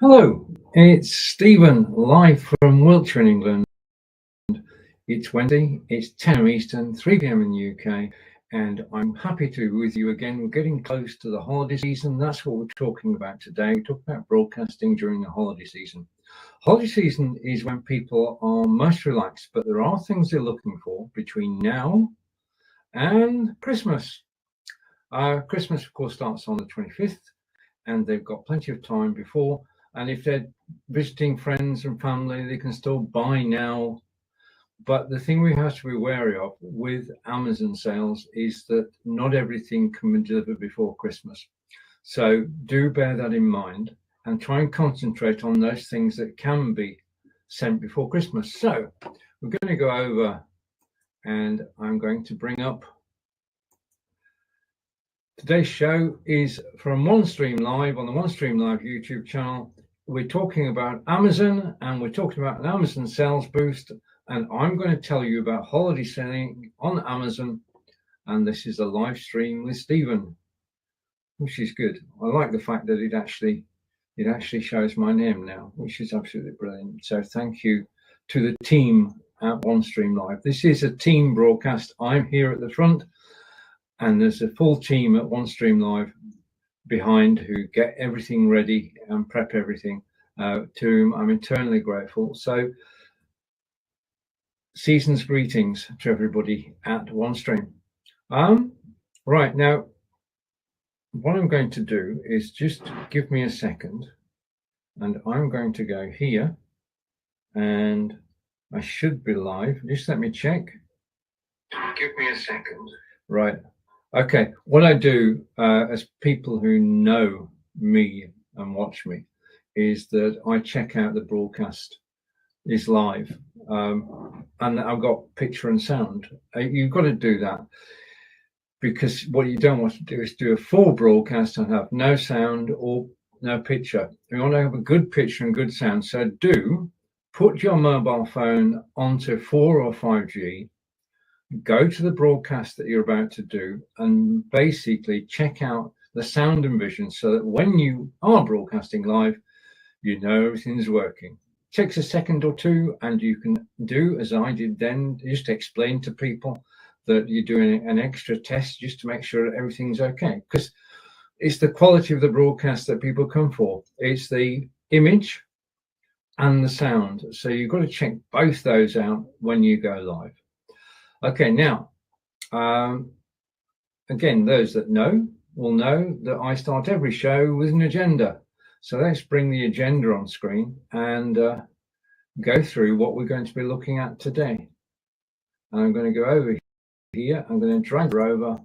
Hello, it's Stephen, live from Wiltshire in England. It's Wednesday, it's 10 a.m. Eastern, 3 p.m. in the UK, and I'm happy to be with you again. We're getting close to the holiday season. That's what we're talking about today. We talk about broadcasting during the holiday season. Holiday season is when people are most relaxed, but there are things they're looking for between now and Christmas. Christmas, of course, starts on the 25th, and they've got plenty of time before. And if they're visiting friends and family, they can still buy now. But the thing we have to be wary of with Amazon sales is that not everything can be delivered before Christmas. So do bear that in mind and try and concentrate on those things that can be sent before Christmas. So we're going to go over, and I'm going to bring up today's show is from OneStream Live on the OneStream Live YouTube channel. We're talking about Amazon, and we're talking about an Amazon sales boost, and I'm going to tell you about holiday selling on Amazon, and this is a live stream with Stephen, which is good. I like the fact that it actually shows my name now, which is absolutely brilliant. So thank you to the team at OneStream Live. This is a team broadcast. I'm here at the front, and there's a full team at OneStream Live behind who get everything ready and prep everything, to whom I'm eternally grateful. So season's greetings to everybody at OneStream. Right, now what I'm going to do is just give me a second, and I'm going to go here, and I should be live. Just let me check. Give me a second. Right. Okay, what I do, as people who know me and watch me, is that I check out the broadcast is live, and I've got picture and sound. You've got to do that, because what you don't want to do is do a full broadcast and have no sound or no picture. You want to have a good picture and good sound. So do put your mobile phone onto 4 or 5G, go to the broadcast that you're about to do, and basically check out the sound and vision so that when you are broadcasting live, you know everything's working. It takes a second or two, and you can do as I did then, just explain to people that you're doing an extra test just to make sure that everything's okay, because it's the quality of the broadcast that people come for. It's the image and the sound, so you've got to check both those out when you go live. Okay, now, again, those that know will know that I start every show with an agenda. So let's bring the agenda on screen and go through what we're going to be looking at today. I'm going to go over here. I'm going to drag her over.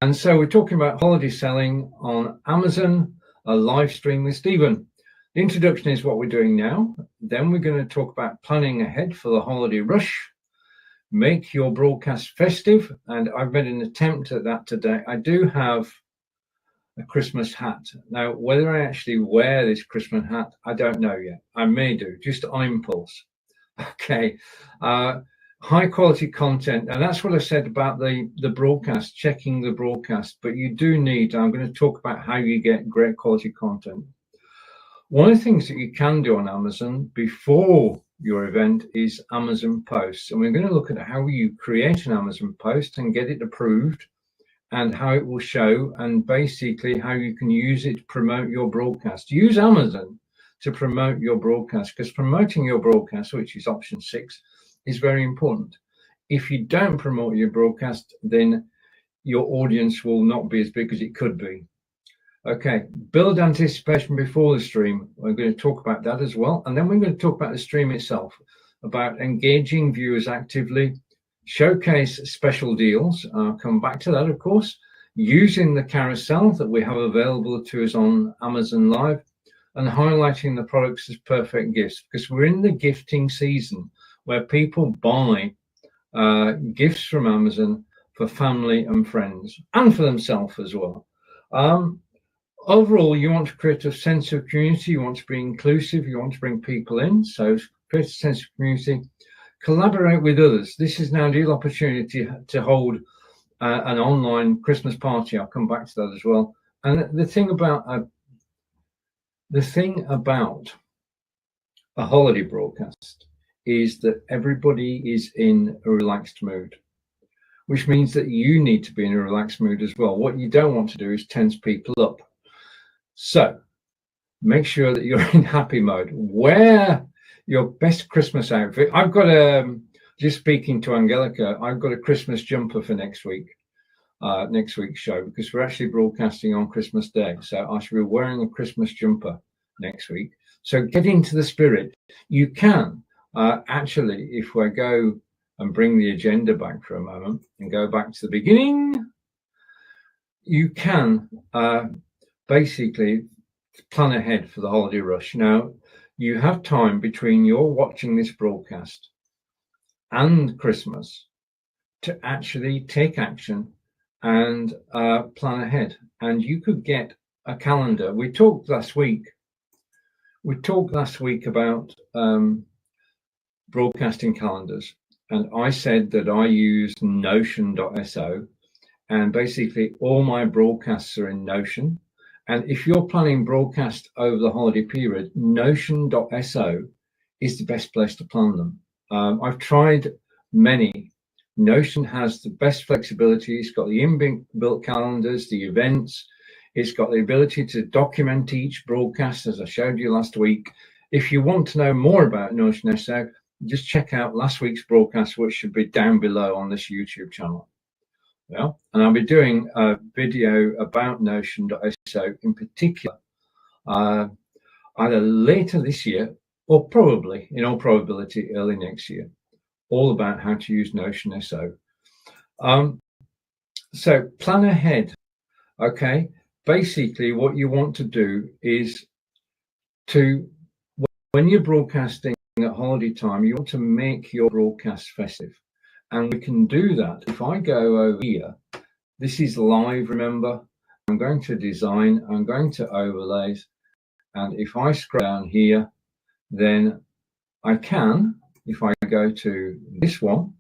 And so we're talking about holiday selling on Amazon, a live stream with Stephen. The introduction is what we're doing now. Then we're going to talk about planning ahead for the holiday rush. Make your broadcast festive, and I've made an attempt at that today. I do have a Christmas hat. Now, whether I actually wear this Christmas hat, I don't know yet. I may do, just on impulse. Okay, high quality content, and that's what I said about the broadcast, checking the broadcast. But you do need, I'm going to talk about how you get great quality content. One of the things that you can do on Amazon before your event is Amazon posts, and we're going to look at how you create an Amazon post and get it approved, and how it will show, and basically how you can use it to promote your broadcast. Use Amazon to promote your broadcast, because promoting your broadcast, which is option 6, is very important. If you don't promote your broadcast, then your audience will not be as big as it could be. Okay, build anticipation before the stream. We're going to talk about that as well. And then we're going to talk about the stream itself, about engaging viewers actively, showcase special deals. I'll come back to that, of course, using the carousel that we have available to us on Amazon Live, and highlighting the products as perfect gifts, because we're in the gifting season where people buy gifts from Amazon for family and friends, and for themselves as well. Overall, you want to create a sense of community, you want to be inclusive, you want to bring people in, so create a sense of community, collaborate with others. This is now the opportunity to hold an online Christmas party. I'll come back to that as well. And the thing about The thing about a holiday broadcast is that everybody is in a relaxed mood, which means that you need to be in a relaxed mood as well. What you don't want to do is tense people up. So make sure that you're in happy mode. Wear your best Christmas outfit. I've got just speaking to Angelica, I've got a Christmas jumper for next week's show, because we're actually broadcasting on Christmas Day. So I should be wearing a Christmas jumper next week. So get into the spirit. You can actually, if we go and bring the agenda back for a moment and go back to the beginning, you can basically plan ahead for the holiday rush. Now, you have time between your watching this broadcast and Christmas to actually take action and plan ahead. And you could get a calendar. We talked last week about broadcasting calendars, and I said that I use Notion.so, and basically all my broadcasts are in Notion. And if you're planning broadcast over the holiday period, Notion.so is the best place to plan them. I've tried many. Notion has the best flexibility. It's got the inbuilt calendars, the events. It's got the ability to document each broadcast, as I showed you last week. If you want to know more about Notion.so, just check out last week's broadcast, which should be down below on this YouTube channel. Yeah, and I'll be doing a video about Notion.so in particular, either later this year or probably, in all probability, early next year, all about how to use Notion.so. So plan ahead. Okay, basically what you want to do is when you're broadcasting at holiday time, you want to make your broadcast festive. And we can do that. If I go over here, this is live, remember. I'm going to design, I'm going to overlays. And if I scroll down here, then I can, if I go to this one,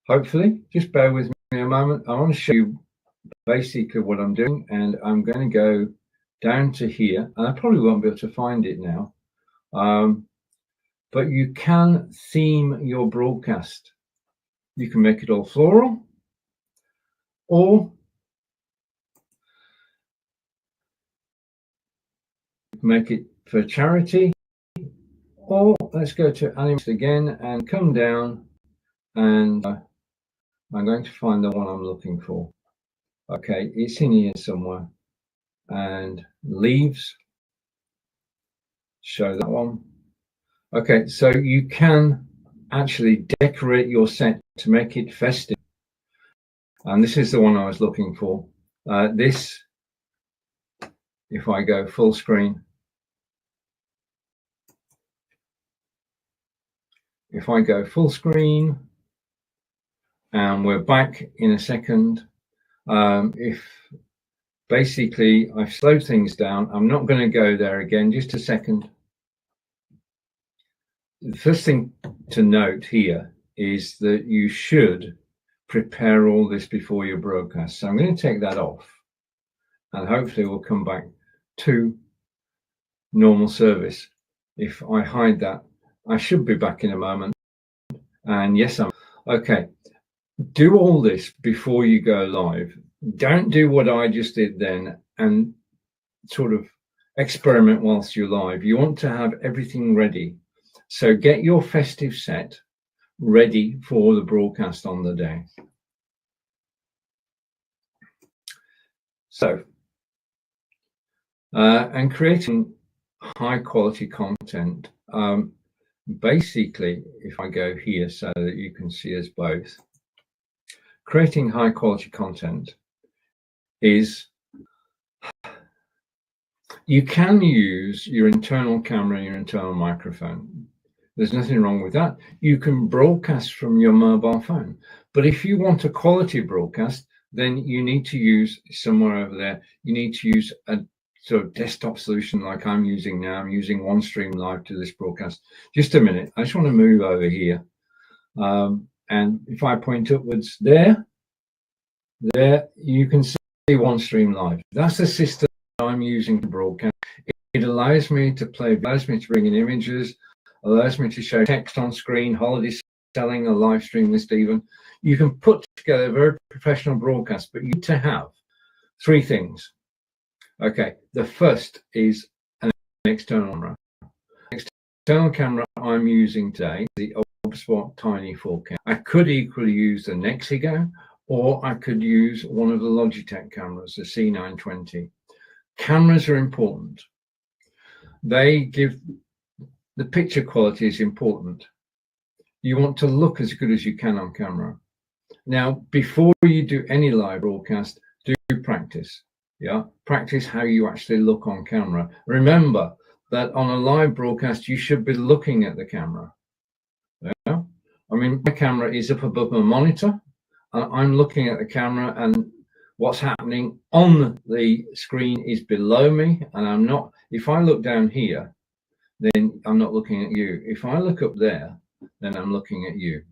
hopefully, just bear with me a moment. I want to show you basically what I'm doing. And I'm going to go down to here, and I probably won't be able to find it now. But you can theme your broadcast. You can make it all floral, or make it for charity, or let's go to animals again and come down, and I'm going to find the one I'm looking for. Okay, it's in here somewhere, and leaves, show that one. Okay, so you can actually decorate your set to make it festive, and this is the one I was looking for. This, if I go full screen, and we're back in a second. If basically I've slowed things down, I'm not going to go there again, just a second. The first thing to note here is that you should prepare all this before your broadcast. So I'm going to take that off, and hopefully we'll come back to normal service. If I hide that, I should be back in a moment. And yes, I'm okay. Do all this before you go live. Don't do what I just did then and sort of experiment whilst you're live. You want to have everything ready. So get your festive set ready for the broadcast on the day. So, and creating high quality content. Basically, if I go here so that you can see us both, creating high quality content is, you can use your internal camera and your internal microphone. There's nothing wrong with that. You can broadcast from your mobile phone. But if you want a quality broadcast, then you need to use, somewhere over there, you need to use a sort of desktop solution like I'm using now. I'm using OneStream Live to this broadcast. Just a minute. I just want to move over here. And if I point upwards there, you can see OneStream Live. That's the system I'm using to broadcast. It allows me to play, allows me to bring in images, allows me to show text on screen, holiday selling, a live stream with Stephen. You can put together a very professional broadcast, but you need to have three things. Okay, the first is an external camera. External camera I'm using today, the Spot Tiny 4K. I could equally use the Nexigo, or I could use one of the Logitech cameras, the C920. Cameras are important. They give, the picture quality is important. You want to look as good as you can on camera. Now, before you do any live broadcast, do practice. Yeah, practice how you actually look on camera. Remember that on a live broadcast, you should be looking at the camera. Yeah, I mean, my camera is up above my monitor. I'm looking at the camera, and what's happening on the screen is below me, and I'm not. If I look down here, then I'm not looking at you. If I look up there, then I'm looking at you.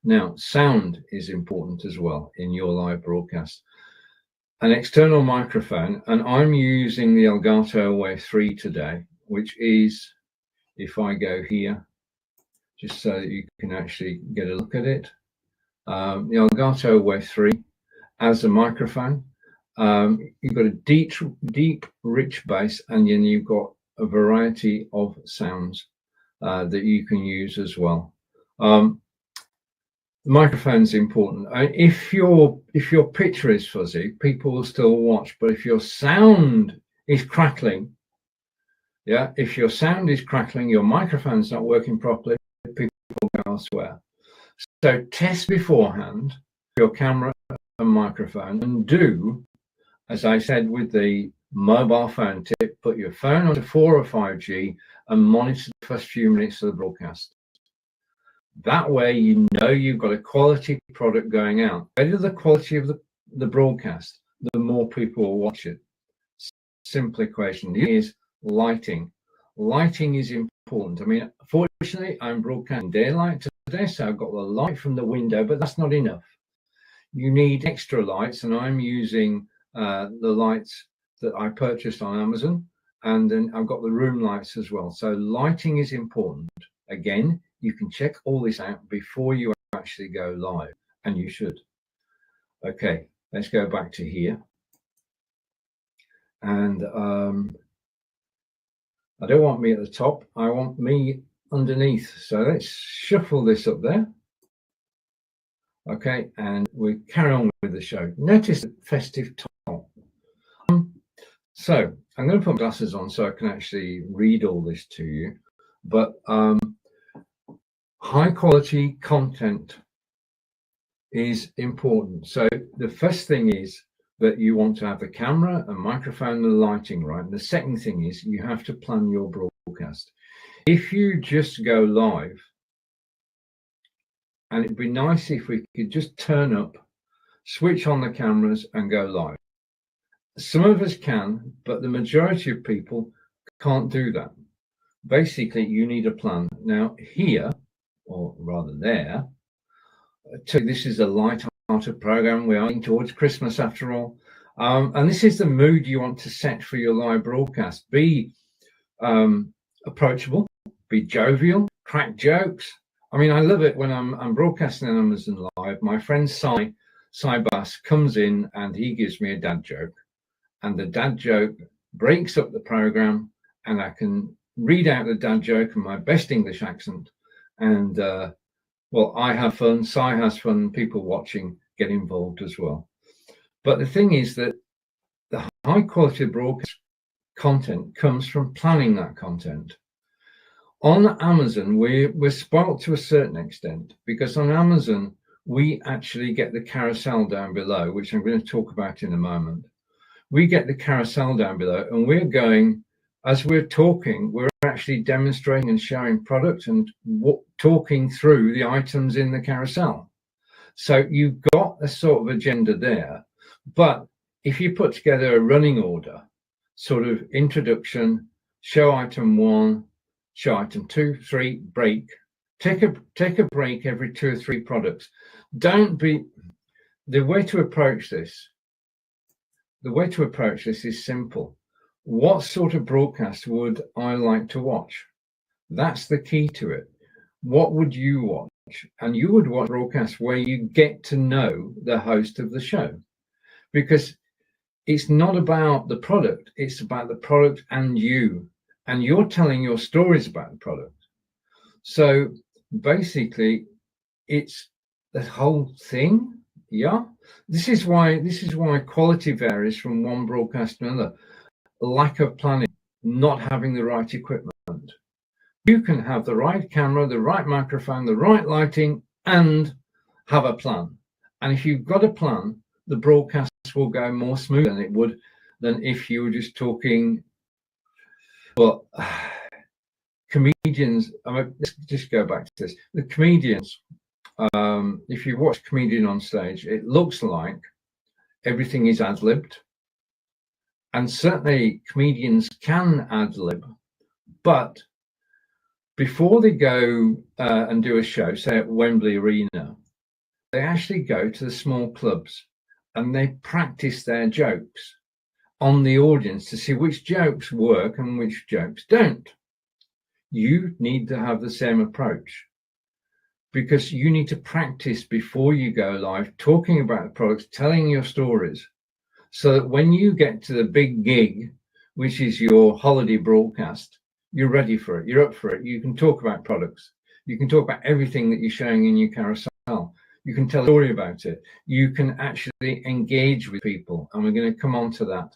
Now, sound is important as well in your live broadcast. An external microphone, and I'm using the Elgato Wave 3 today, which is, if I go here, just so that you can actually get a look at it, the Elgato Wave 3 as a microphone. You've got a deep, rich bass, and then you've got a variety of sounds that you can use as well. The microphone's important. If your picture is fuzzy, people will still watch. But if your sound is crackling, yeah, if your sound is crackling, your microphone's not working properly, people go elsewhere. So test beforehand your camera and microphone, and do, as I said with the mobile phone tip, put your phone onto 4 or 5G and monitor the first few minutes of the broadcast. That way, you know you've got a quality product going out. The better the quality of the broadcast, the more people will watch it. Simple equation is lighting. Lighting is important. I mean, fortunately, I'm broadcasting daylight today, so I've got the light from the window, but that's not enough. You need extra lights, and I'm using the lights that I purchased on Amazon, and then I've got the room lights as well. So lighting is important. Again, you can check all this out before you actually go live, and you should. Okay, let's go back to here. And I don't want me at the top, I want me underneath. So let's shuffle this up there. Okay, and we carry on with the show. Notice the festive top. So I'm going to put glasses on so I can actually read all this to you. But high quality content is important. So the first thing is that you want to have the camera, a microphone, and the lighting right. And the second thing is you have to plan your broadcast. If you just go live, and it'd be nice if we could just turn up, switch on the cameras and go live. Some of us can, but the majority of people can't do that. Basically, you need a plan. Now here, or rather there, this is a light-hearted program. We are heading towards Christmas after all. And this is the mood you want to set for your live broadcast. Be approachable, be jovial, crack jokes. I mean, I love it when I'm broadcasting on Amazon Live. My friend Cy Bass comes in and he gives me a dad joke. And the dad joke breaks up the program, and I can read out the dad joke in my best English accent. And well, I have fun, Cy has fun, people watching get involved as well. But the thing is that the high quality broadcast content comes from planning that content. On Amazon, we're spoilt to a certain extent, because on Amazon, we actually get the carousel down below, which I'm going to talk about in a moment. We get the carousel down below, and we're going, as we're talking, we're actually demonstrating and showing product and talking through the items in the carousel. So you've got a sort of agenda there. But if you put together a running order, sort of introduction, show item 1, show item 2, 3, break, take a break every 2 or 3 products. Don't be, the way to approach this is simple. what sort of broadcast would I like to watch? That's the key to it. What would you watch? And you would watch broadcasts where you get to know the host of the show, because it's not about the product, it's about the product and you, and you're telling your stories about the product. So basically, it's the whole thing. Yeah. This is why quality varies from one broadcast to another. Lack of planning, not having the right equipment. You can have the right camera, the right microphone, the right lighting, and have a plan. And if you've got a plan, the broadcast will go more smooth than it would than if you were just talking. Well, comedians, let's just go back to this. The comedians, if you watch a comedian on stage, it looks like everything is ad-libbed. And certainly comedians can ad-lib, but before they go and do a show, say at Wembley Arena, they actually go to the small clubs and they practice their jokes on the audience to see which jokes work and which jokes don't. You need to have the same approach, because you need to practice before you go live, talking about the products, telling your stories, so that when you get to the big gig, which is your holiday broadcast, you're ready for it, you're up for it. You can talk about products. You can talk about everything that you're showing in your carousel. You can tell a story about it. You can actually engage with people. And we're going to come on to that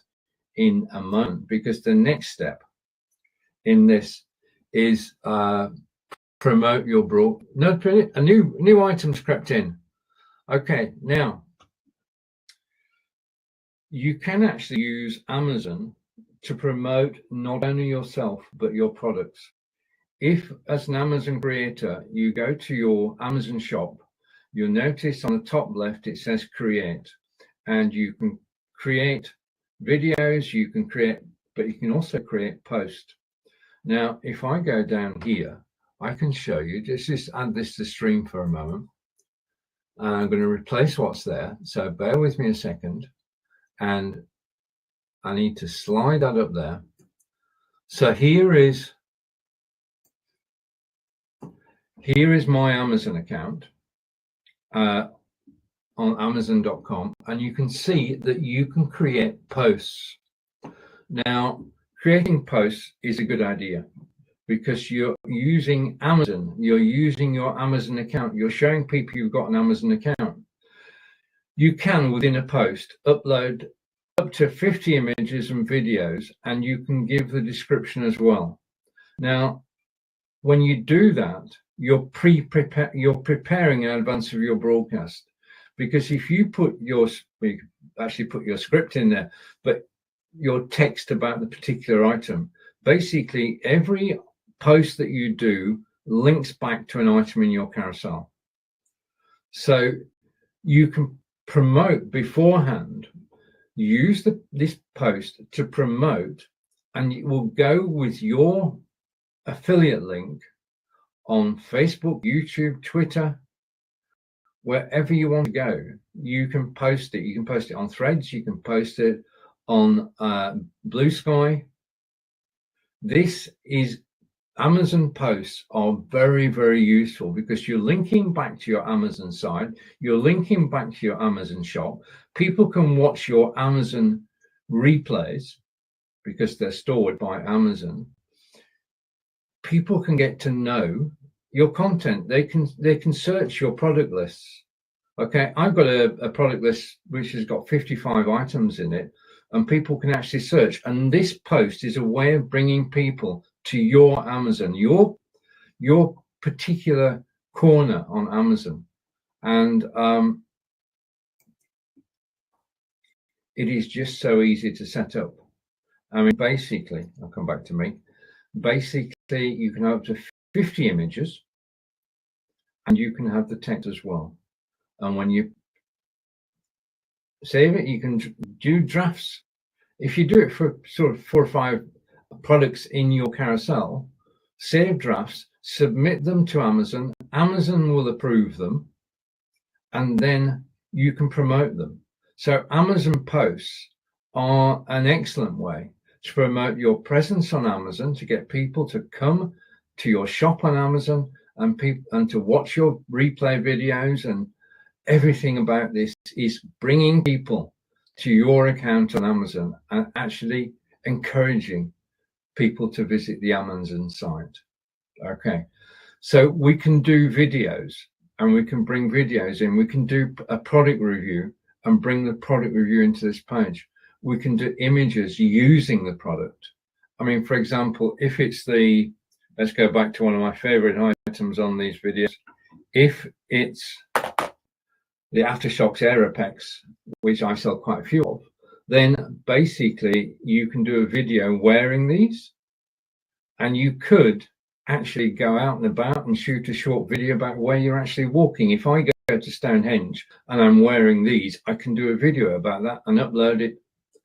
in a moment, because the next step in this is promote your broad. No, a new item's crept in. Okay, now you can actually use Amazon to promote not only yourself but your products. If, as an Amazon creator, you go to your Amazon shop, you'll notice on the top left it says create, and you can create videos, you can create, but you can also create posts. Now, if I go down here, I can show you, just add this to stream for a moment. I'm going to replace what's there, so bear with me a second, and I need to slide that up there. So here is my Amazon account on Amazon.com, and you can see that you can create posts. Now, creating posts is a good idea, because you're using Amazon, you're using your Amazon account, you're showing people you've got an Amazon account. You can, within a post, upload up to 50 images and videos, and you can give the description as well. Now, when you do that, you're preparing in advance of your broadcast, because if you actually put your script in there, but your text about the particular item, basically every post that you do links back to an item in your carousel. So you can promote beforehand, use this post to promote, and it will go with your affiliate link on Facebook, YouTube, Twitter, wherever you want to go. You can post it. You can post it on Threads. You can post it on Blue Sky. This is Amazon posts are very, very useful, because you're linking back to your Amazon site. You're linking back to your Amazon shop. People can watch your Amazon replays because they're stored by Amazon. People can get to know your content. They can search your product lists. Okay, I've got a product list which has got 55 items in it, and people can actually search. And this post is a way of bringing people to your Amazon, your particular corner on Amazon. And it is just so easy to set up. I mean, basically, I'll come back to me. Basically, you can have up to 50 images, and you can have the text as well. And when you save it, you can do drafts. If you do it for sort of 4 or 5 products in your carousel, save drafts, submit them to Amazon. Amazon will approve them, and then you can promote them. So Amazon posts are an excellent way. to promote your presence on Amazon, to get people to come to your shop on Amazon and to watch your replay videos. And everything about this is bringing people to your account on Amazon and actually encouraging people to visit the Amazon site. Okay, so we can do videos, and we can bring videos in. We can do a product review and bring the product review into this page. We can do images using the product. I mean, for example, if it's the, let's go back to one of my favorite items on these videos. If it's the Aftershokz Aeropex, which I sell quite a few of, then basically you can do a video wearing these, and you could actually go out and about and shoot a short video about where you're actually walking. If I go to Stonehenge and I'm wearing these, I can do a video about that and upload it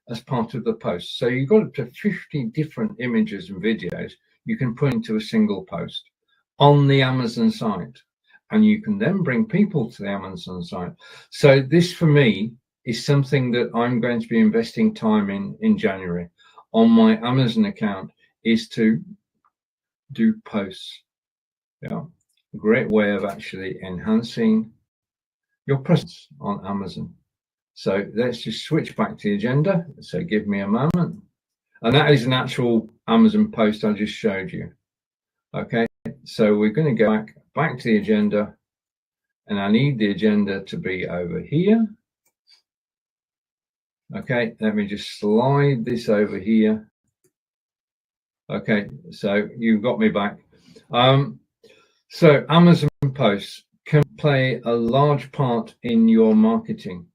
as part of the post. So you've got up to 50 different images and videos you can put into a single post on the Amazon site, and you can then bring people to the Amazon site. So this, for me, is something that I'm going to be investing time in January on my Amazon account, is to do posts. Yeah, a great way of actually enhancing your presence on Amazon. So let's just switch back to the agenda. So give me a moment. And that is an actual Amazon post I just showed you. Okay, so we're going to go back to the agenda, and I need the agenda to be over here. Okay, let me just slide this over here. Okay, so you've got me back. So Amazon posts can play a large part in your marketing.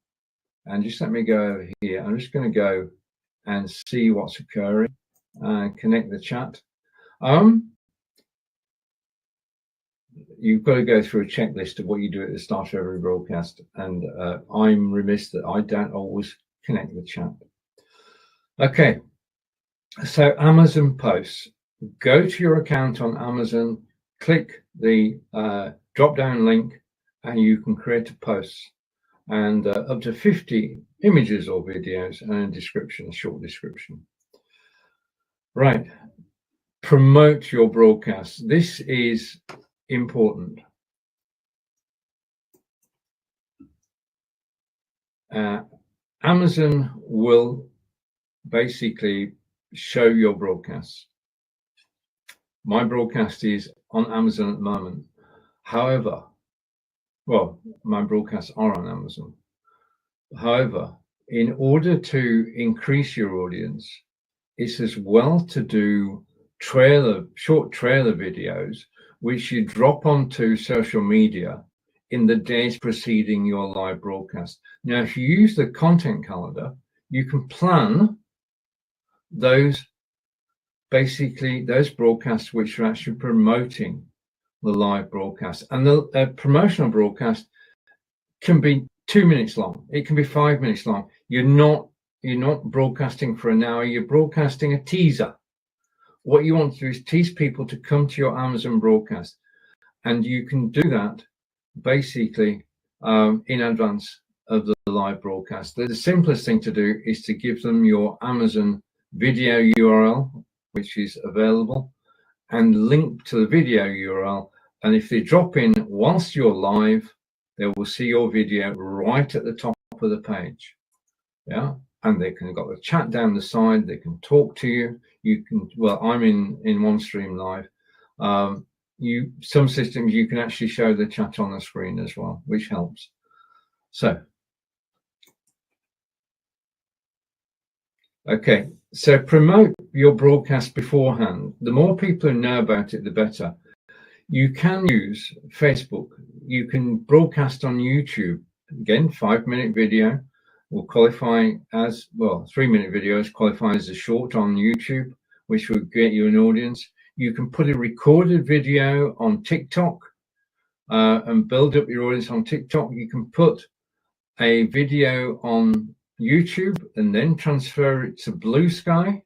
And just let me go over here. I'm just going to go and see what's occurring and connect the chat. You've got to go through a checklist of what you do at the start of every broadcast. And I'm remiss that I don't always connect the chat. Okay, so Amazon posts. Go to your account on Amazon, click the drop-down link, and you can create a post. And up to 50 images or videos and a description, a short description. Right, promote your broadcast. This is important. Amazon will basically show your broadcasts. My broadcast is on Amazon at the moment. However, well, my broadcasts are on Amazon. However, in order to increase your audience, it's as well to do short trailer videos, which you drop onto social media in the days preceding your live broadcast. Now, if you use the content calendar, you can plan those broadcasts which are actually promoting the live broadcast. And the promotional broadcast can be 2 minutes long. It can be 5 minutes long. You're not broadcasting for an hour. You're broadcasting a teaser. What you want to do is tease people to come to your Amazon broadcast, and you can do that basically in advance of the live broadcast. The simplest thing to do is to give them your Amazon video URL, which is available, and link to the video URL. And if they drop in whilst you're live, they will see your video right at the top of the page. Yeah, and they can got the chat down the side. They can talk to you. You can, well, I'm in OneStream Live. Some systems you can actually show the chat on the screen as well, which helps. So, okay, so promote your broadcast beforehand. The more people who know about it, the better. You can use Facebook. You can broadcast on YouTube. Again, 5-minute video will qualify as, well, 3-minute videos qualify as a short on YouTube, which will get you an audience. You can put a recorded video on TikTok and build up your audience on TikTok. You can put a video on YouTube and then transfer it to Blue Sky.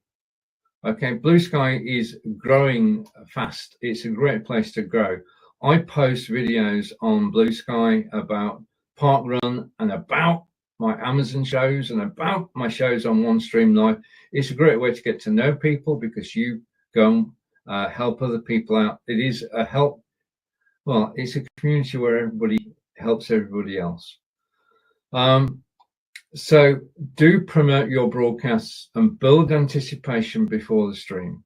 Okay, Blue Sky is growing fast. It's a great place to grow. I post videos on Blue Sky about parkrun and about my Amazon shows and about my shows on OneStream Live. It's a great way to get to know people because you go and help other people out. It is a help. Well, it's a community where everybody helps everybody else. So do promote your broadcasts and build anticipation before the stream.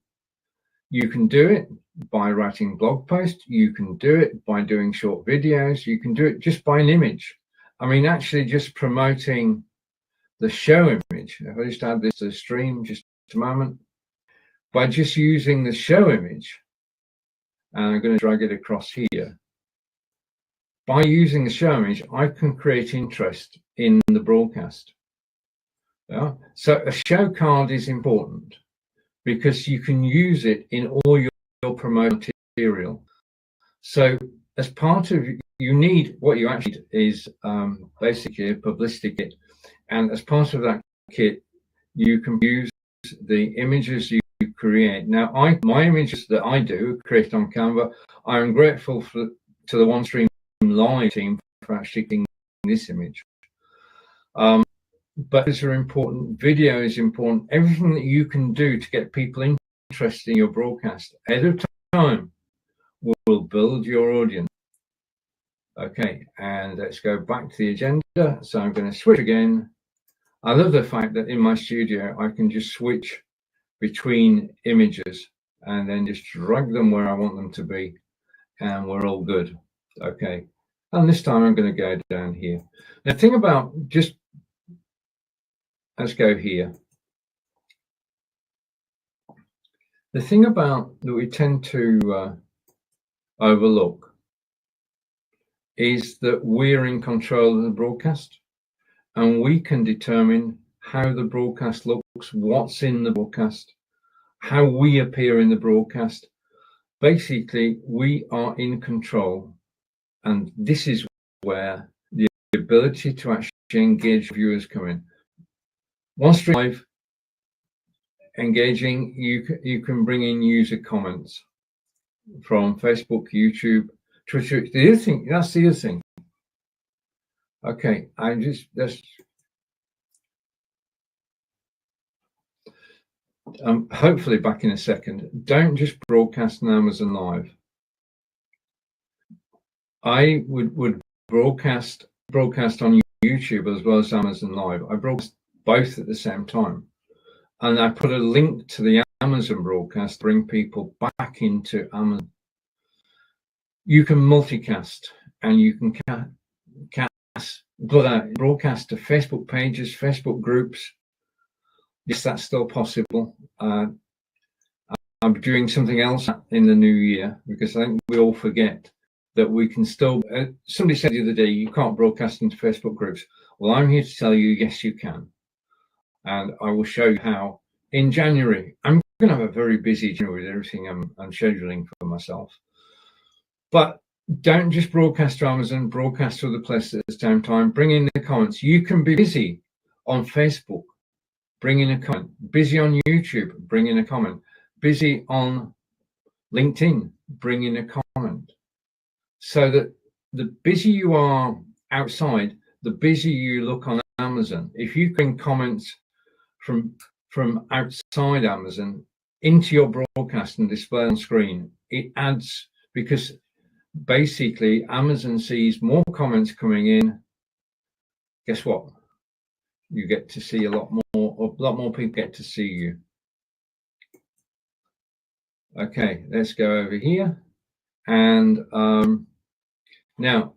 You can do it by writing blog posts. You can do it by doing short videos. You can do it just by an image. I mean, actually just promoting the show image. If I just add this to the stream, just a moment, by just using the show image, and I'm going to drag it across here. By using the show image, I can create interest in the broadcast. Yeah? So a show card is important because you can use it in all your promotional material. So as part of, you need, what you actually need is basically a publicity kit. And as part of that kit, you can use the images you create. Now, my images that I do create on Canva, I'm grateful to the OneStream Live team for actually getting this image. But these are important. Video is important. Everything that you can do to get people interested in your broadcast ahead of time will build your audience. Okay, and let's go back to the agenda. So I'm going to switch again. I love the fact that in my studio, I can just switch between images and then just drag them where I want them to be, and we're all good. Okay, and this time I'm going to go down here. The thing about let's go here. The thing about that we tend to overlook is that we're in control of the broadcast, and we can determine how the broadcast looks, what's in the broadcast, how we appear in the broadcast. Basically, we are in control, and this is where the ability to actually engage viewers come in. OneStream Live engaging, you can bring in user comments from Facebook, YouTube, Twitter. The other thing, that's the other thing. Okay, hopefully back in a second. Don't just broadcast on Amazon Live. I would broadcast on YouTube as well as Amazon Live. I broadcast both at the same time, and I put a link to the Amazon broadcast to bring people back into Amazon. You can multicast, and you can broadcast to Facebook pages, Facebook groups. Yes, that's still possible. I'm doing something else in the new year because I think we all forget that we can still. Somebody said the other day, you can't broadcast into Facebook groups. Well, I'm here to tell you, yes, you can. And I will show you how in January. I'm going to have a very busy January with everything I'm scheduling for myself. But don't just broadcast to Amazon, broadcast to other places at the same time. Bring in the comments. You can be busy on Facebook, bring in a comment. Busy on YouTube, bring in a comment. Busy on LinkedIn, bring in a comment. So that the busier you are outside, the busier you look on Amazon. If you bring comments from outside Amazon into your broadcast and display on screen, it adds, because basically Amazon sees more comments coming in. Guess what? You get to see a lot more people get to see you. Okay, let's go over here. And now,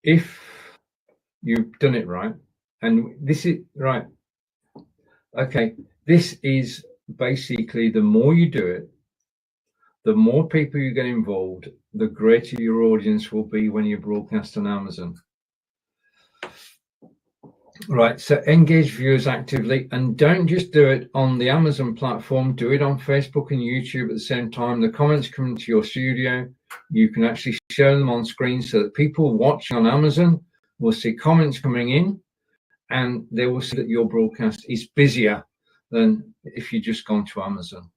if you've done it right, and this is right, okay, this is basically the more you do it, the more people you get involved, the greater your audience will be when you broadcast on Amazon. Right, so engage viewers actively, and don't just do it on the Amazon platform, do it on Facebook and YouTube at the same time. The comments come into your studio, you can actually show them on screen so that people watching on Amazon will see comments coming in, and they will see that your broadcast is busier than if you just gone to Amazon.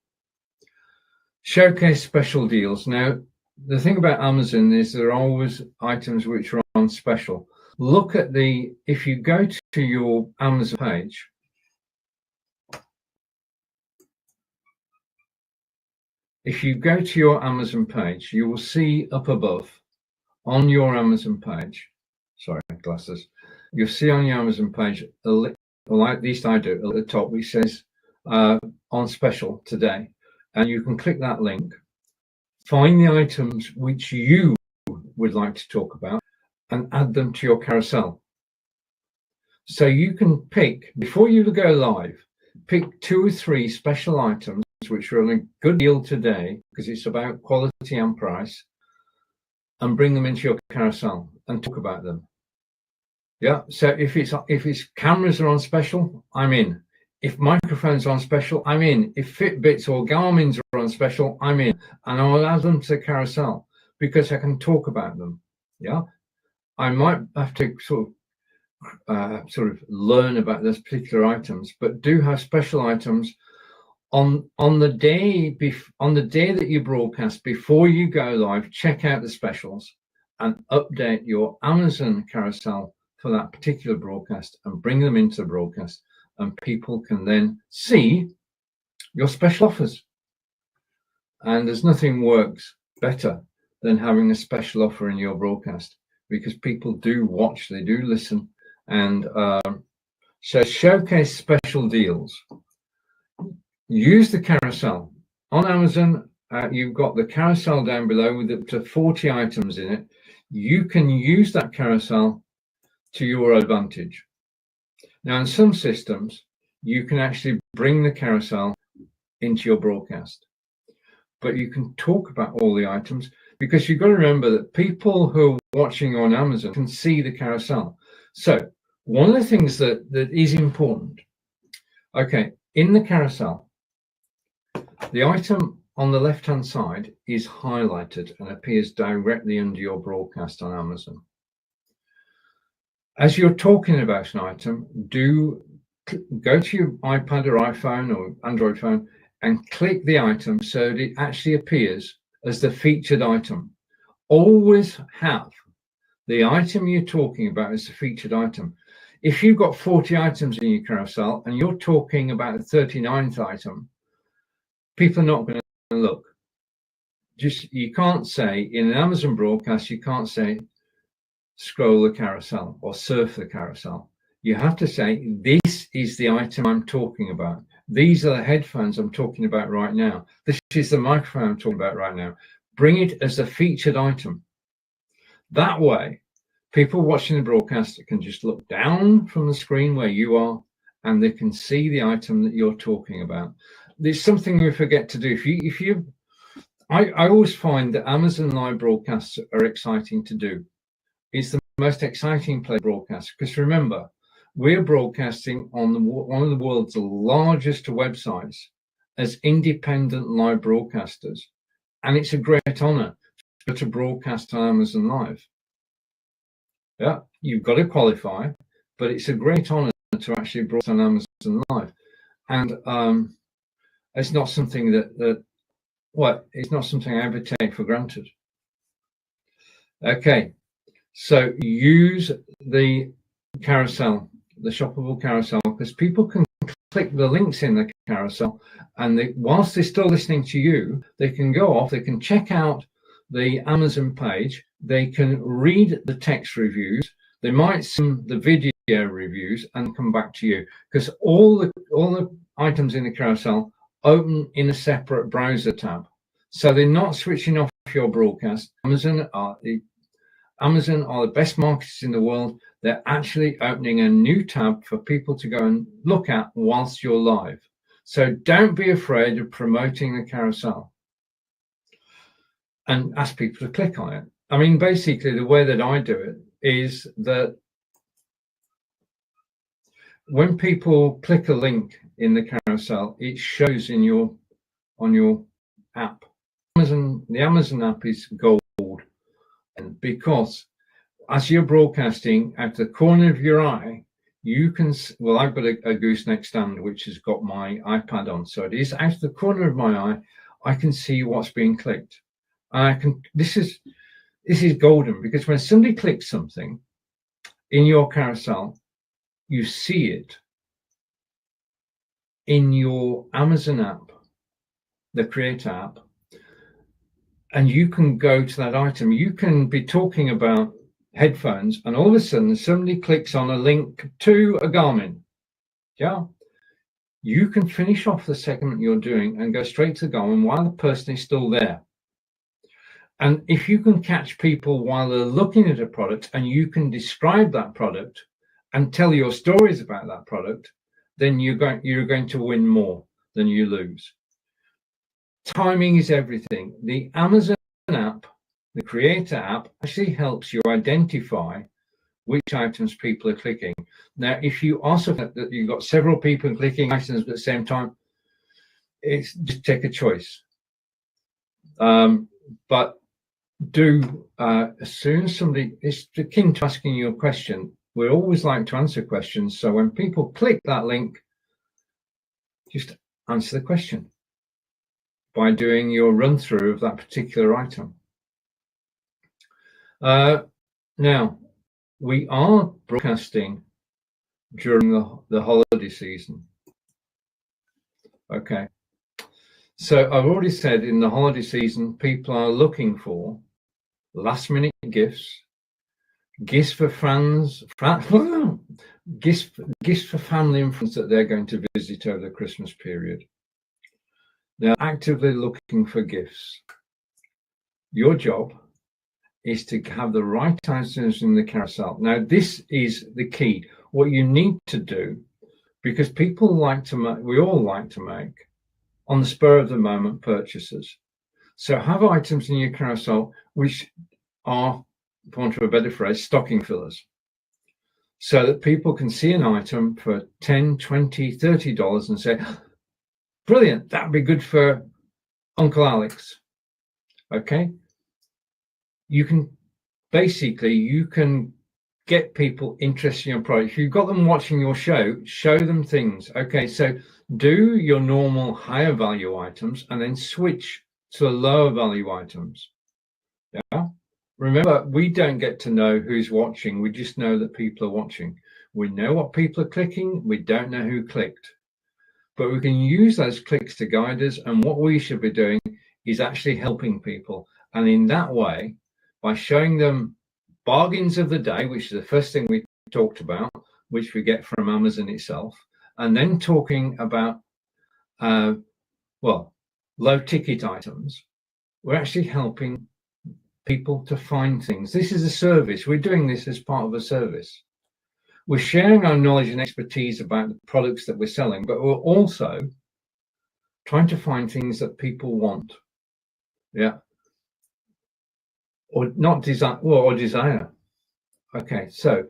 Showcase special deals. Now, the thing about Amazon is there are always items which are on special. look at if you go to your Amazon page, you will see up above on your Amazon page, sorry, glasses, you'll see on your Amazon page, well, at least I do, at the top, which says on special today. And you can click that link, find the items which you would like to talk about, and add them to your carousel. So you can pick, before you go live, pick 2 or 3 special items which are on a good deal today, because it's about quality and price, and bring them into your carousel and talk about them. Yeah, so if it's cameras are on special, I'm in. If microphones are on special, I'm in. If Fitbits or Garmin's are on special, I'm in. And I'll add them to the carousel because I can talk about them. Yeah, I might have to sort of learn about those particular items, but do have special items on the day that you broadcast. Before you go live, check out the specials and update your Amazon carousel for that particular broadcast and bring them into the broadcast, and people can then see your special offers. And there's nothing works better than having a special offer in your broadcast, because people do watch, they do listen, and so showcase special deals. Use the carousel on Amazon. You've got the carousel down below with up to 40 items in it. You can use that carousel to your advantage. Now, in some systems, you can actually bring the carousel into your broadcast, but you can talk about all the items, because you've got to remember that people who are watching on Amazon can see the carousel. So one of the things that is important, okay, in the carousel, the item on the left-hand side is highlighted and appears directly under your broadcast on Amazon. As you're talking about an item, go to your iPad or iPhone or Android phone and click the item so that it actually appears as the featured item. Always have the item you're talking about as the featured item. If you've got 40 items in your carousel and you're talking about the 39th item, people are not going to look. You can't say in an Amazon broadcast, you can't say scroll the carousel or surf the carousel. You have to say, this is the item I'm talking about. These are the headphones I'm talking about right now. This is the microphone I'm talking about right now. Bring it as a featured item. That way, people watching the broadcast can just look down from the screen where you are, and they can see the item that you're talking about. There's something we forget to do. I always find that Amazon live broadcasts are exciting to do. It's the most exciting play broadcast, because remember, we're broadcasting on one of the world's largest websites as independent live broadcasters, and it's a great honor to broadcast on Amazon Live. Yeah, you've got to qualify, but it's a great honor to actually broadcast on Amazon Live, and it's not something it's not something I ever take for granted. Okay, so use the carousel, the shoppable carousel, because people can click the links in the carousel, and whilst they're still listening to you, they can go off, they can check out the Amazon page, they can read the text reviews, they might see the video reviews and come back to you, because all the items in the carousel open in a separate browser tab. So they're not switching off your broadcast. Amazon are the best marketers in the world. They're actually opening a new tab for people to go and look at whilst you're live. So don't be afraid of promoting the carousel and ask people to click on it. I mean, basically, the way that I do it is that when people click a link in the carousel, it shows on your app. The Amazon app is gold, and because as you're broadcasting, out the corner of your eye, you can, well, I've got a gooseneck stand which has got my iPad on, so it is out the corner of my eye, I can see what's being clicked. And this is golden, because when somebody clicks something, in your carousel, you see it in your Amazon app, the Creator app, and you can go to that item. You can be talking about headphones, and all of a sudden somebody clicks on a link to a Garmin. Yeah, you can finish off the segment you're doing and go straight to the Garmin while the person is still there. And if you can catch people while they're looking at a product, and you can describe that product and tell your stories about that product, then you're going to win more than you lose. Timing is everything. The Amazon app, the Creator app, actually helps you identify which items people are clicking. Now, if you also think that you've got several people clicking items at the same time, it's just take a choice. But do as soon as somebody is akin to asking you a question, we always like to answer questions. So when people click that link, just answer the question by doing your run through of that particular item. Now, we are broadcasting during the holiday season. Okay. So I've already said in the holiday season, people are looking for last minute gifts, gifts for fans, gifts for family and friends that they're going to visit over the Christmas period. They're actively looking for gifts. Your job is to have the right items in the carousel. Now, this is the key. What you need to do, because people like to make, we all like to make on the spur of the moment purchases. So have items in your carousel which are, for want of a better phrase, stocking fillers, so that people can see an item for $10, $20, $30 and say, brilliant, that'd be good for Uncle Alex. Okay. You can get people interested in your product. If you've got them watching your show, show them things. Okay, so do your normal higher value items and then switch to the lower value items. Yeah. Remember, we don't get to know who's watching. We just know that people are watching. We know what people are clicking. We don't know who clicked. But we can use those clicks to guide us. And what we should be doing is actually helping people. And in that way, by showing them bargains of the day, which is the first thing we talked about, which we get from Amazon itself, and then talking about, low ticket items, we're actually helping people to find things. This is a service. We're doing this as part of a service. We're sharing our knowledge and expertise about the products that we're selling, but we're also trying to find things that people want. Yeah. Or not desire, or desire. Okay, so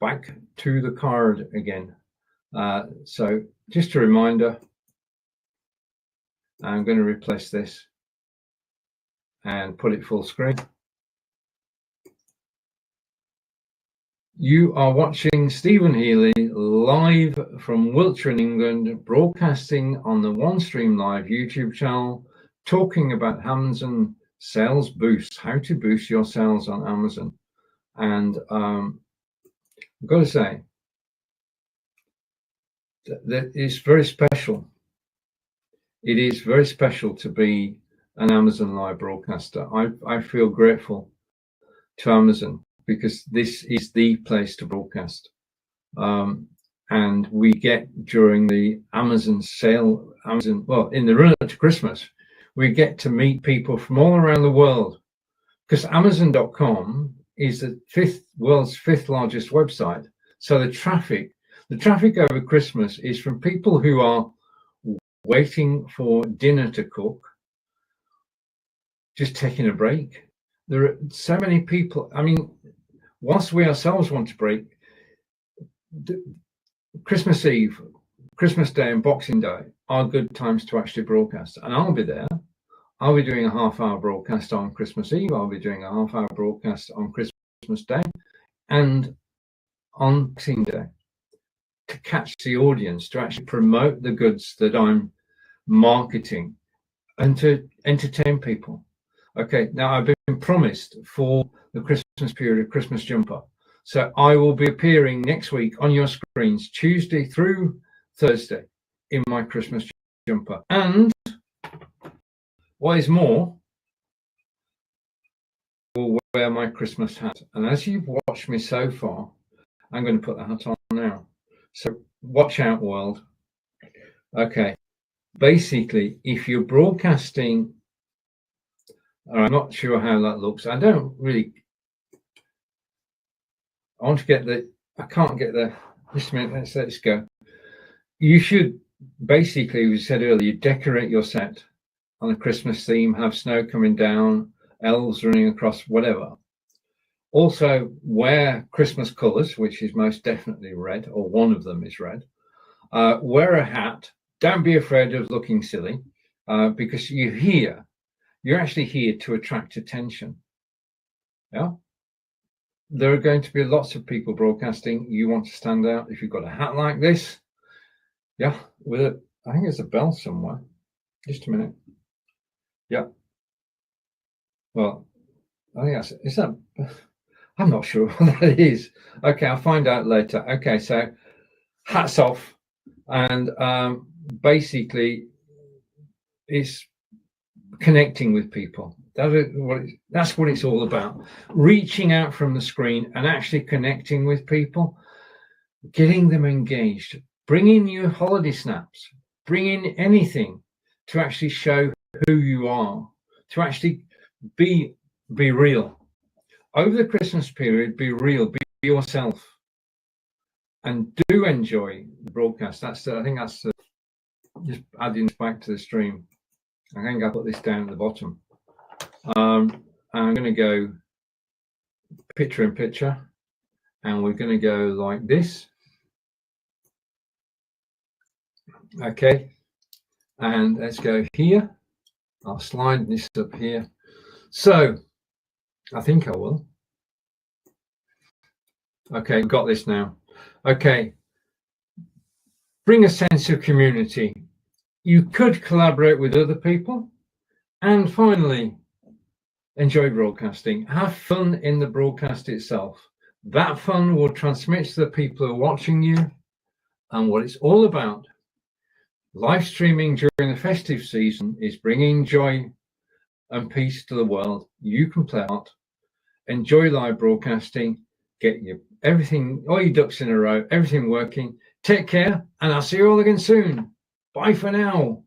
back to the card again. So just a reminder, I'm going to replace this and put it full screen. You are watching Stephen Healy live from Wiltshire in England, broadcasting on the OneStream Live YouTube channel, talking about Amazon sales boosts, how to boost your sales on Amazon. And I've got to say that it's very special. It is very special to be an Amazon Live broadcaster. I feel grateful to Amazon because this is the place to broadcast. And we get during the Amazon sale, in the run up to Christmas, we get to meet people from all around the world, because Amazon.com is the world's fifth largest website. So the traffic over Christmas is from people who are waiting for dinner to cook, just taking a break. There are so many people. I mean, whilst we ourselves want to break, Christmas Eve, Christmas Day and Boxing Day are good times to actually broadcast. And I'll be there. I'll be doing a half-hour broadcast on Christmas Eve. I'll be doing a half-hour broadcast on Christmas Day and on Boxing Day to catch the audience, to actually promote the goods that I'm marketing and to entertain people. Okay, now I've been promised for the Christmas period a Christmas jumper. So I will be appearing next week on your screens, Tuesday through Thursday, in my Christmas jumper. And what is more, I will wear my Christmas hat. And as you've watched me so far, I'm going to put the hat on now. So watch out, world. Okay. Basically, if you're broadcasting, I'm not sure how that looks. I don't really. I want to get the. I can't get the. Just a minute. Let's go. You should basically, we said earlier, decorate your set on a Christmas theme. Have snow coming down, elves running across, whatever. Also, wear Christmas colours, which is most definitely red, or one of them is red. Wear a hat. Don't be afraid of looking silly, because you're actually here to attract attention. Yeah. There are going to be lots of people broadcasting. You want to stand out. If you've got a hat like this, yeah, with it, I think there's a bell somewhere. Just a minute. Yeah. Well, I think is that, I'm not sure what that is. Okay, I'll find out later. Okay, so hats off. And basically, it's connecting with people. That's what it's all about. Reaching out from the screen and actually connecting with people, getting them engaged, bringing you holiday snaps, bringing anything to actually show who you are, to actually be real. Over the Christmas period, be real, be yourself, and do enjoy the broadcast. I think that's just adding back to the stream. I think I'll put this down at the bottom. I'm going to go picture in picture, and we're going to go like this. Okay, and let's go here. I'll slide this up here. So I think I will. Okay, got this now. Okay, bring a sense of community. You could collaborate with other people. And finally, enjoy broadcasting. Have fun in the broadcast itself. That fun will transmit to the people who are watching you. And what it's all about, live streaming during the festive season, is bringing joy and peace to the world. You can play out, enjoy live broadcasting, get your everything, all your ducks in a row, everything working. Take care, and I'll see you all again soon. Bye for now.